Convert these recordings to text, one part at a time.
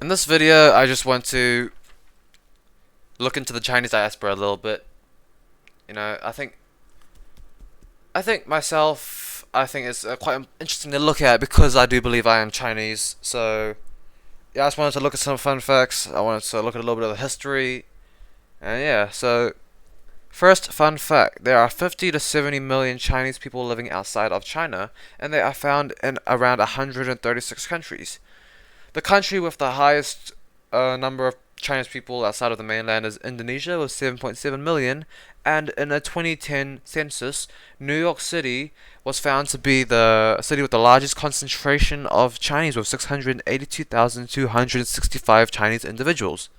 In this video, I just want to look into the Chinese diaspora a little bit. You know, I think it's quite interesting to look at because I do believe I am Chinese. So, yeah, I just wanted to look at some fun facts. I wanted to look at a little bit of the history. And yeah, so first fun fact, there are 50 to 70 million Chinese people living outside of China, and they are found in around 136 countries. The country with the highest number of Chinese people outside of the mainland is Indonesia with 7.7 million, and in a 2010 census, New York City was found to be the city with the largest concentration of Chinese with 682,265 Chinese individuals.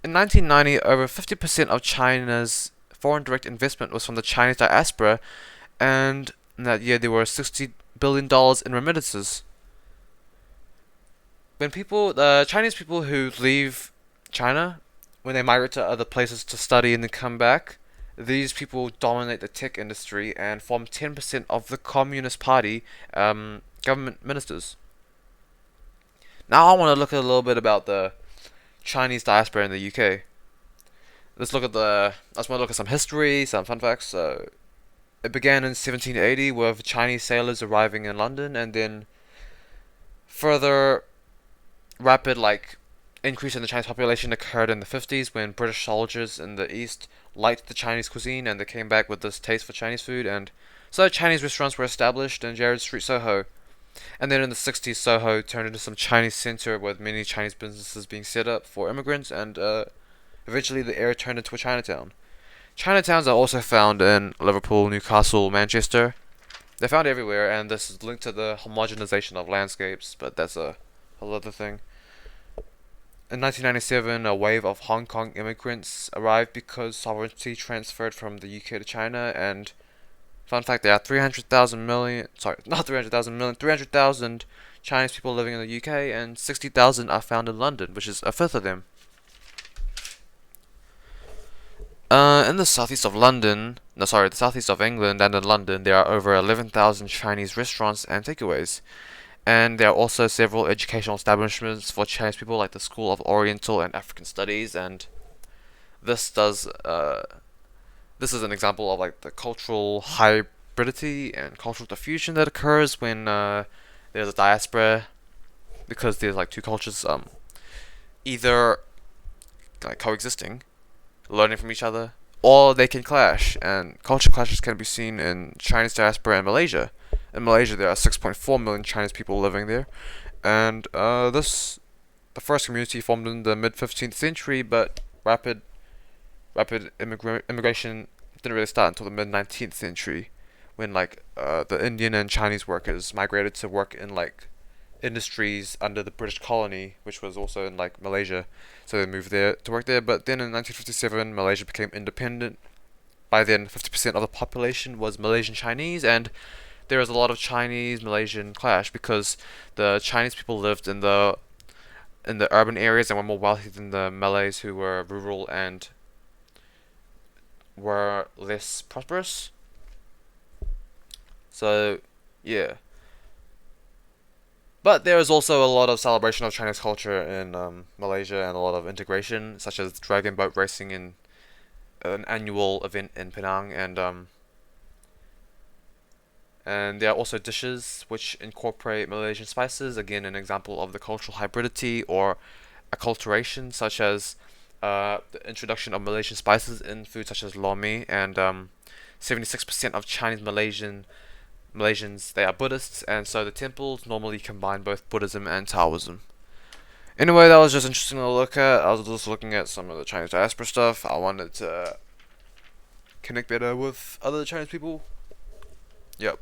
In 1990, over 50% of China's foreign direct investment was from the Chinese diaspora, and in that year there were $60 billion in remittances. The Chinese people who leave China, when they migrate to other places to study and then come back, these people dominate the tech industry and form 10% of the Communist Party government ministers. Now I want to look at a little bit about the Chinese diaspora in the UK. Let's want to look at some history, some fun facts. So it began in 1780 with Chinese sailors arriving in London, and then further rapid increase in the Chinese population occurred in the 50s when British soldiers in the East liked the Chinese cuisine and they came back with this taste for Chinese food, and so Chinese restaurants were established in Gerrard Street, Soho. And then in the 60s, Soho turned into some Chinese center with many Chinese businesses being set up for immigrants, and eventually the area turned into a Chinatown. Chinatowns are also found in Liverpool, Newcastle, Manchester. They're found everywhere, and this is linked to the homogenization of landscapes, but that's a whole other thing. In 1997, a wave of Hong Kong immigrants arrived because sovereignty transferred from the UK to China. And fun fact, there are 300,000 million, sorry, not 300,000 million, 300,000 Chinese people living in the UK, and 60,000 are found in London, which is a fifth of them. In the southeast of London, no, sorry, the southeast of England and in London, there are over 11,000 Chinese restaurants and takeaways. And there are also several educational establishments for Chinese people, like the School of Oriental and African Studies, and this does this is an example of like the cultural hybridity and cultural diffusion that occurs when there's a diaspora, because there's like two cultures either like coexisting, learning from each other, or they can clash, and culture clashes can be seen in Chinese diaspora in Malaysia. In Malaysia, there are 6.4 million Chinese people living there, and the first community formed in the mid 15th century, but immigration didn't really start until the mid 19th century, when the Indian and Chinese workers migrated to work in like industries under the British colony, which was also in like Malaysia, so they moved there to work there. But then in 1957, Malaysia became independent. By then, 50% of the population was Malaysian Chinese, and there was a lot of Chinese Malaysian clash because the Chinese people lived in the urban areas and were more wealthy than the Malays who were rural and were less prosperous. So, yeah. But there is also a lot of celebration of Chinese culture in Malaysia, and a lot of integration, such as dragon boat racing in an annual event in Penang, and there are also dishes which incorporate Malaysian spices, again, an example of the cultural hybridity or acculturation, such as the introduction of Malaysian spices in food such as lor mee, and 76% of Chinese Malaysians, they are Buddhists, and so the temples normally combine both Buddhism and Taoism. Anyway, that was just interesting to look at. I was just looking at some of the Chinese diaspora stuff. I wanted to connect better with other Chinese people. Yep.